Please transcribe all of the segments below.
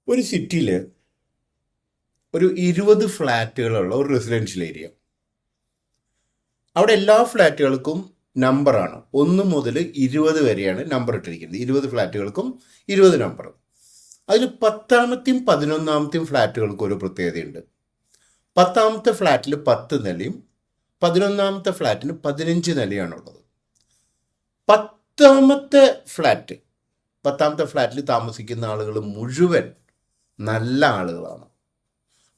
ഒരു സിറ്റിയിൽ ഒരു 20 ഫ്ലാറ്റുകളുള്ള ഒരു റെസിഡൻഷ്യൽ ഏരിയ. അവിടെ എല്ലാ ഫ്ലാറ്റുകൾക്കും നമ്പറാണ്, 1 മുതൽ 20 വരെയാണ് നമ്പർ ഇട്ടിരിക്കുന്നത്. 20 ഫ്ലാറ്റുകൾക്കും 20 നമ്പർ. അതിൽ 10ാമത്തെയും 11ാമത്തെയും ഫ്ലാറ്റുകൾക്ക് ഒരു പ്രത്യേകതയുണ്ട്. 10ാമത്തെ ഫ്ലാറ്റിൽ 10 നിലയും 11ാമത്തെ ഫ്ലാറ്റിന് 15 നിലയാണുള്ളത്. 10ാമത്തെ ഫ്ലാറ്റിൽ താമസിക്കുന്ന ആളുകൾ മുഴുവൻ നല്ല ആളുകളാണ്.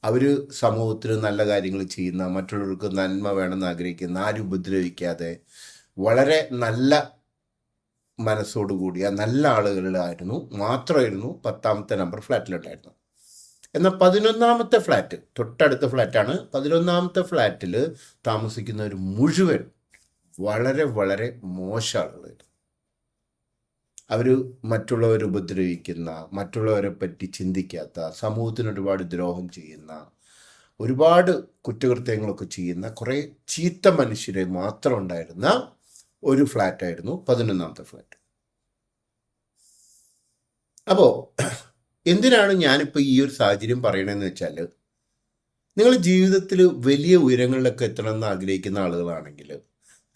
അവർ സമൂഹത്തിന് നല്ല കാര്യങ്ങൾ ചെയ്യുന്ന, മറ്റുള്ളവർക്ക് നന്മ വേണമെന്ന് ആഗ്രഹിക്കുന്ന, ആരും ഉപദ്രവിക്കാതെ വളരെ നല്ല മനസ്സോടുകൂടിയ നല്ല ആളുകളായിരുന്നു മാത്രമായിരുന്നു 10ാമത്തെ നമ്പർ ഫ്ലാറ്റിലുണ്ടായിരുന്നു. എന്നാൽ 11ാമത്തെ ഫ്ലാറ്റ്, തൊട്ടടുത്ത ഫ്ലാറ്റാണ്, 11ാമത്തെ ഫ്ലാറ്റിൽ താമസിക്കുന്നവർ മുഴുവൻ വളരെ വളരെ മോശം ആളുകളായിരുന്നു. അവർ മറ്റുള്ളവരെ ഉപദ്രവിക്കുന്ന, മറ്റുള്ളവരെ പറ്റി ചിന്തിക്കാത്ത, സമൂഹത്തിന് ഒരുപാട് ദ്രോഹം ചെയ്യുന്ന, ഒരുപാട് കുറ്റകൃത്യങ്ങളൊക്കെ ചെയ്യുന്ന കുറേ ചീത്ത മനുഷ്യരെ മാത്രം ഉണ്ടായിരുന്ന ഒരു ഫ്ലാറ്റായിരുന്നു 11ാമത്തെ ഫ്ലാറ്റ്. അപ്പോൾ എന്തിനാണ് ഞാനിപ്പോൾ ഈ ഒരു സാഹചര്യം പറയണമെന്ന് വെച്ചാൽ, നിങ്ങൾ ജീവിതത്തിൽ വലിയ ഉയരങ്ങളിലൊക്കെ എത്തണമെന്ന് ആഗ്രഹിക്കുന്ന ആളുകളാണെങ്കിൽ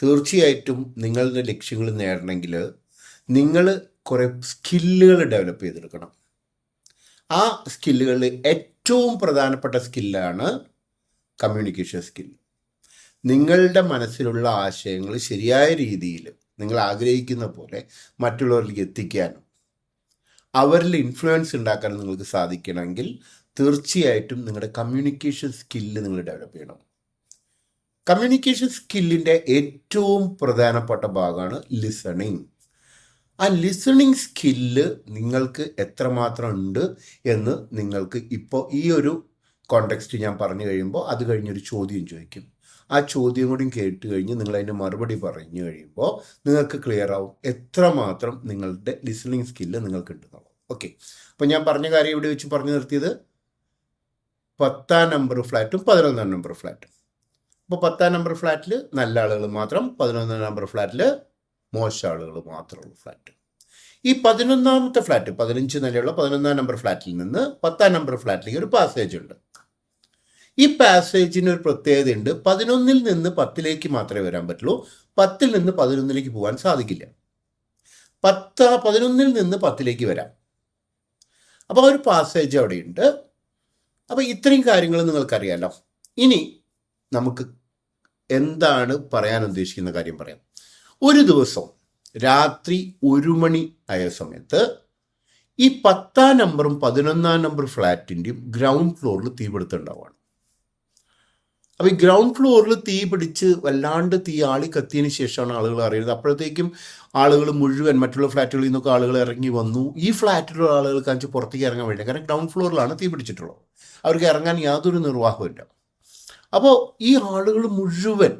തീർച്ചയായിട്ടും നിങ്ങളുടെ ലക്ഷ്യങ്ങൾ നേടണമെങ്കിൽ നിങ്ങൾ കുറേ സ്കില്ലുകൾ ഡെവലപ്പ് ചെയ്തെടുക്കണം. ആ സ്കില്ലുകളിൽ ഏറ്റവും പ്രധാനപ്പെട്ട സ്കില്ലാണ് കമ്മ്യൂണിക്കേഷൻ സ്കിൽ. നിങ്ങളുടെ മനസ്സിലുള്ള ആശയങ്ങൾ ശരിയായ രീതിയിൽ നിങ്ങൾ ആഗ്രഹിക്കുന്ന പോലെ മറ്റുള്ളവരിലേക്ക് എത്തിക്കാനും അവരിൽ ഇൻഫ്ലുവൻസ് ഉണ്ടാക്കാനും നിങ്ങൾക്ക് സാധിക്കണമെങ്കിൽ തീർച്ചയായിട്ടും നിങ്ങളുടെ കമ്മ്യൂണിക്കേഷൻ സ്കില്ല് നിങ്ങൾ ഡെവലപ്പ് ചെയ്യണം. കമ്മ്യൂണിക്കേഷൻ സ്കില്ലിൻ്റെ ഏറ്റവും പ്രധാനപ്പെട്ട ഭാഗമാണ് ലിസണിങ്. ആ ലിസണിങ് സ്കില്ല് നിങ്ങൾക്ക് എത്രമാത്രം ഉണ്ട് എന്ന് നിങ്ങൾക്ക് ഇപ്പോൾ ഈ ഒരു കോണ്ടെക്സ്റ്റ് ഞാൻ പറഞ്ഞു കഴിയുമ്പോൾ അത് കഴിഞ്ഞൊരു ചോദ്യം ചോദിക്കും. ആ ചോദ്യം കൂടി കേട്ട് കഴിഞ്ഞ് നിങ്ങൾ അതിൻ്റെ മറുപടി പറഞ്ഞു കഴിയുമ്പോൾ നിങ്ങൾക്ക് ക്ലിയർ ആവും എത്രമാത്രം നിങ്ങളുടെ ലിസണിങ് സ്കില്ല് നിങ്ങൾക്ക് ഉണ്ടെന്നുള്ളത്. ഓക്കെ, അപ്പോൾ ഞാൻ പറഞ്ഞ കാര്യം ഇവിടെ വെച്ച് പറഞ്ഞു നിർത്തിയത് 10ാം നമ്പർ ഫ്ലാറ്റും 11ാം നമ്പർ ഫ്ലാറ്റും. അപ്പോൾ 10ാം നമ്പർ ഫ്ലാറ്റിൽ നല്ല ആളുകൾ മാത്രം, 11ാം നമ്പർ ഫ്ലാറ്റിൽ മോശം ആളുകൾ മാത്രമുള്ള ഫ്ലാറ്റ്. ഈ 11ാമത്തെ ഫ്ലാറ്റ്, 15 നിലയുള്ള 11ാം നമ്പർ ഫ്ലാറ്റിൽ നിന്ന് 10ാം നമ്പർ ഫ്ലാറ്റിലേക്ക് ഒരു പാസേജ് ഉണ്ട്. ഈ പാസേജിന് ഒരു പ്രത്യേകതയുണ്ട്. 11ൽ നിന്ന് 10ലേക്ക് മാത്രമേ വരാൻ പറ്റുള്ളൂ. 10ൽ നിന്ന് 11ലേക്ക് പോകാൻ സാധിക്കില്ല. 11ൽ നിന്ന് 10ലേക്ക് വരാം. അപ്പോൾ ഒരു പാസേജ് അവിടെയുണ്ട്. അപ്പോൾ ഇത്രയും കാര്യങ്ങൾ നിങ്ങൾക്കറിയാമല്ലോ. ഇനി നമുക്ക് എന്താണ് പറയാൻ ഉദ്ദേശിക്കുന്ന കാര്യം പറയാം. ഒരു ദിവസം രാത്രി 1 മണി ആയ സമയത്ത് ഈ 10ാം നമ്പറും 11ാം നമ്പർ ഫ്ലാറ്റിൻ്റെയും ഗ്രൗണ്ട് ഫ്ലോറിൽ തീപിടുത്തുണ്ടാവുകയാണ്. അപ്പോൾ ഈ ഗ്രൗണ്ട് ഫ്ലോറിൽ തീ പിടിച്ച് വല്ലാണ്ട് തീ ആളി കത്തിയതിന് ശേഷമാണ് ആളുകൾ അറിയുന്നത്. അപ്പോഴത്തേക്കും ആളുകൾ മുഴുവൻ മറ്റുള്ള ഫ്ലാറ്റുകളിൽ നിന്നൊക്കെ ആളുകൾ ഇറങ്ങി വന്നു. ഈ ഫ്ലാറ്റിലുള്ള ആളുകൾക്ക് അഞ്ച് പുറത്തേക്ക് ഇറങ്ങാൻ വേണ്ടി, കാരണം ഗ്രൗണ്ട് ഫ്ലോറിലാണ് തീ പിടിച്ചിട്ടുള്ളത്, അവർക്ക് ഇറങ്ങാൻ യാതൊരു നിർവാഹമില്ല. അപ്പോൾ ഈ ആളുകൾ മുഴുവൻ,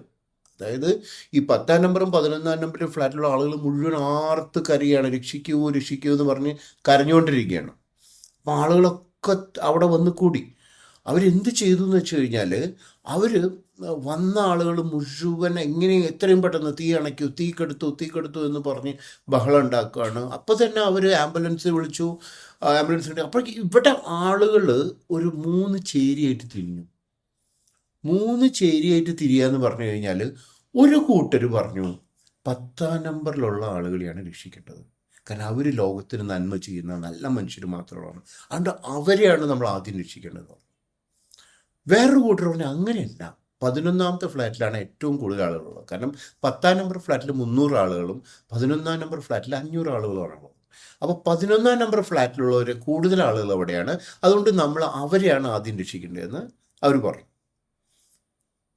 അതായത് ഈ 10ാം നമ്പറും 11ാം നമ്പറും ഫ്ലാറ്റിലുള്ള ആളുകൾ മുഴുവൻ ആർത്ത് കരയാണ്, രക്ഷിക്കൂ രക്ഷിക്കൂ എന്ന് പറഞ്ഞ് കരഞ്ഞുകൊണ്ടിരിക്കുകയാണ്. അപ്പോൾ ആളുകളൊക്കെ അവിടെ വന്ന് കൂടി. അവരെന്ത് ചെയ്തു എന്ന് വെച്ച് കഴിഞ്ഞാൽ, അവർ വന്ന ആളുകൾ മുഴുവൻ എങ്ങനെ എത്രയും പെട്ടെന്ന് തീ അണയ്ക്കൂ, തീ കെടുത്തു എന്ന് പറഞ്ഞ് ബഹളം ഉണ്ടാക്കുകയാണ്. അപ്പോൾ തന്നെ അവർ ആംബുലൻസ് വിളിച്ചു. ആംബുലൻസ് അപ്പോൾ ഇവിടെ ആളുകൾ ഒരു 3 ചേരിയായിട്ട് തിരിഞ്ഞു. 3 ചേരിയായിട്ട് തിരിയാന്ന് പറഞ്ഞു കഴിഞ്ഞാൽ, ഒരു കൂട്ടർ പറഞ്ഞു 10ാം നമ്പറിലുള്ള ആളുകളെയാണ് രക്ഷിക്കേണ്ടത്, കാരണം അവർ ലോകത്തിന് നന്മ ചെയ്യുന്ന നല്ല മനുഷ്യർ മാത്രമാണ്, അതുകൊണ്ട് അവരെയാണ് നമ്മൾ ആദ്യം രക്ഷിക്കേണ്ടത്. വേറൊരു കൂട്ടർ പറഞ്ഞു അങ്ങനെയല്ല, 11ാമത്തെ ഫ്ലാറ്റിലാണ് ഏറ്റവും കൂടുതൽ ആളുകളുള്ളത്, കാരണം 10ാം നമ്പർ ഫ്ലാറ്റിൽ 300 ആളുകളും 11ാം നമ്പർ ഫ്ലാറ്റിൽ 500 ആളുകളുമാണ്. അപ്പോൾ 11ാം നമ്പർ ഫ്ലാറ്റിലുള്ളവർ കൂടുതൽ ആളുകൾ അവിടെയാണ്, അതുകൊണ്ട് നമ്മൾ അവരെയാണ് ആദ്യം രക്ഷിക്കേണ്ടതെന്ന് അവർ പറഞ്ഞു.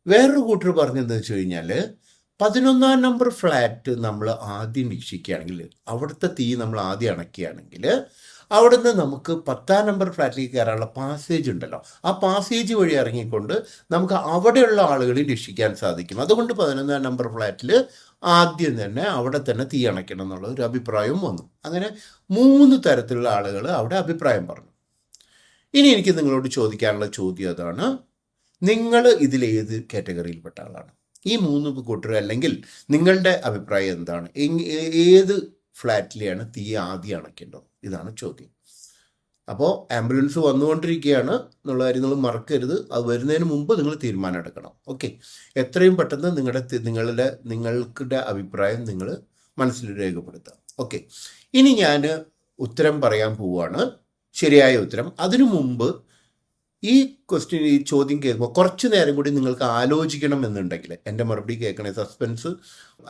വേറൊരു കൂട്ടർ പറഞ്ഞതെന്ന് വെച്ച് കഴിഞ്ഞാൽ, 11ാം നമ്പർ ഫ്ലാറ്റ് നമ്മൾ ആദ്യം രക്ഷിക്കുകയാണെങ്കിൽ, അവിടുത്തെ തീ നമ്മൾ ആദ്യം അണയ്ക്കുകയാണെങ്കിൽ, അവിടുന്ന് നമുക്ക് 10ാം നമ്പർ ഫ്ലാറ്റിലേക്ക് കയറാനുള്ള പാസേജ് ഉണ്ടല്ലോ, ആ പാസേജ് വഴി ഇറങ്ങിക്കൊണ്ട് നമുക്ക് അവിടെയുള്ള ആളുകളെ രക്ഷിക്കാൻ സാധിക്കും. അതുകൊണ്ട് 11ാം നമ്പർ ഫ്ലാറ്റിൽ ആദ്യം തന്നെ അവിടെ തന്നെ തീ അണയ്ക്കണം എന്നുള്ള ഒരു അഭിപ്രായവും വന്നു. അങ്ങനെ 3 തരത്തിലുള്ള ആളുകൾ അവിടെ അഭിപ്രായം പറഞ്ഞു. ഇനി എനിക്ക് നിങ്ങളോട് ചോദിക്കാനുള്ള ചോദ്യം അതാണ്, നിങ്ങൾ ഇതിലേത് കാറ്റഗറിയിൽപ്പെട്ട ആളാണ്? ഈ 3 കൂട്ടർ, അല്ലെങ്കിൽ നിങ്ങളുടെ അഭിപ്രായം എന്താണ്? ഏത് ഫ്ലാറ്റിലെയാണ് തീ ആദ്യം അണയ്ക്കേണ്ടത്? ഇതാണ് ചോദ്യം. അപ്പോൾ ആംബുലൻസ് വന്നുകൊണ്ടിരിക്കുകയാണ് എന്നുള്ള കാര്യം നിങ്ങൾ മറക്കരുത്. അത് വരുന്നതിന് മുമ്പ് നിങ്ങൾ തീരുമാനം എടുക്കണം. ഓക്കെ, എത്രയും പെട്ടെന്ന് നിങ്ങളുടെ അഭിപ്രായം നിങ്ങൾ മനസ്സിൽ രേഖപ്പെടുത്തുക. ഓക്കെ, ഇനി ഞാൻ ഉത്തരം പറയാൻ പോവുകയാണ്, ശരിയായ ഉത്തരം. അതിനു മുമ്പ് ഈ ചോദ്യം കേൾക്കുമ്പോൾ കുറച്ച് നേരം കൂടി നിങ്ങൾക്ക് ആലോചിക്കണം എന്നുണ്ടെങ്കിൽ, എൻ്റെ മറുപടി കേൾക്കണേ,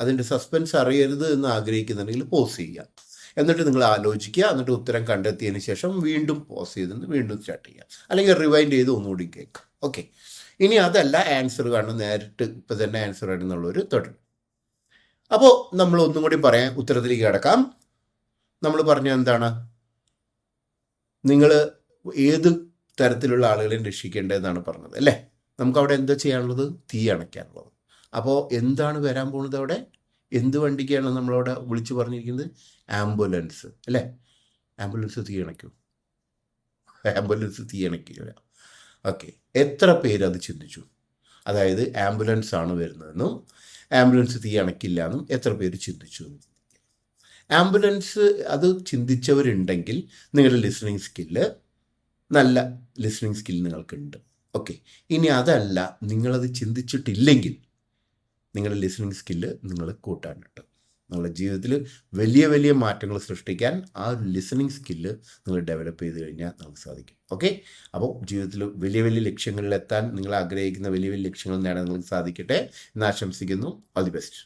അതിൻ്റെ സസ്പെൻസ് അറിയരുത് എന്ന് ആഗ്രഹിക്കുന്നുണ്ടെങ്കിൽ പോസ് ചെയ്യുക. എന്നിട്ട് നിങ്ങൾ ആലോചിക്കുക. എന്നിട്ട് ഉത്തരം കണ്ടെത്തിയതിന് ശേഷം വീണ്ടും പോസ് ചെയ്തിട്ട് വീണ്ടും സ്റ്റാർട്ട് ചെയ്യുക, അല്ലെങ്കിൽ റിവൈൻഡ് ചെയ്ത് ഒന്നുകൂടി കേൾക്കുക. ഓക്കെ, ഇനി അതല്ല ആൻസർ കാണും, നേരിട്ട് ഇപ്പം തന്നെ ആൻസർ ആണെന്നുള്ളൊരു തുടരും. അപ്പോൾ നമ്മൾ ഒന്നും കൂടി പറയാം, ഉത്തരത്തിലേക്ക് കിടക്കാം. നമ്മൾ പറഞ്ഞ എന്താണ്, നിങ്ങൾ ഏത് തരത്തിലുള്ള ആളുകളെയും രക്ഷിക്കേണ്ടതെന്നാണ് പറഞ്ഞത് അല്ലേ. നമുക്കവിടെ എന്താ ചെയ്യാനുള്ളത്? തീ അണയ്ക്കാനുള്ളത്. അപ്പോൾ എന്താണ് വരാൻ പോകുന്നത് അവിടെ? എന്ത് വണ്ടിക്കാണ് നമ്മളവിടെ വിളിച്ചു പറഞ്ഞിരിക്കുന്നത്? ആംബുലൻസ് അല്ലേ. ആംബുലൻസ് തീ അണയ്ക്കും? ആംബുലൻസ് തീ അണയ്ക്കില്ല. ഓക്കെ, എത്ര പേര് അത് ചിന്തിച്ചു? അതായത് ആംബുലൻസ് ആണ് വരുന്നതെന്നും ആംബുലൻസ് തീ അണയ്ക്കില്ല എന്നും എത്ര പേര് ചിന്തിച്ചു? ആംബുലൻസ് അത് ചിന്തിച്ചവരുണ്ടെങ്കിൽ നിങ്ങളുടെ ലിസണിങ് സ്കില്ല്, നല്ല ലിസണിങ് സ്കിൽ നിങ്ങൾക്കുണ്ട്. ഓക്കെ, ഇനി അതല്ല, നിങ്ങളത് ചിന്തിച്ചിട്ടില്ലെങ്കിൽ നിങ്ങളുടെ ലിസണിങ് സ്കില്ല് നിങ്ങൾ കൂട്ടാനുണ്ട്. നിങ്ങളുടെ ജീവിതത്തിൽ വലിയ വലിയ മാറ്റങ്ങൾ സൃഷ്ടിക്കാൻ ആ ലിസണിങ് സ്കില്ല് നിങ്ങൾ ഡെവലപ്പ് ചെയ്ത് കഴിഞ്ഞാൽ നമുക്ക് സാധിക്കും. ഓക്കെ, അപ്പോൾ ജീവിതത്തിൽ വലിയ വലിയ ലക്ഷ്യങ്ങളിലെത്താൻ നിങ്ങൾ ആഗ്രഹിക്കുന്ന വലിയ വലിയ ലക്ഷ്യങ്ങൾ നേടാൻ നിങ്ങൾക്ക് സാധിക്കട്ടെ എന്ന് ആശംസിക്കുന്നു. All the best.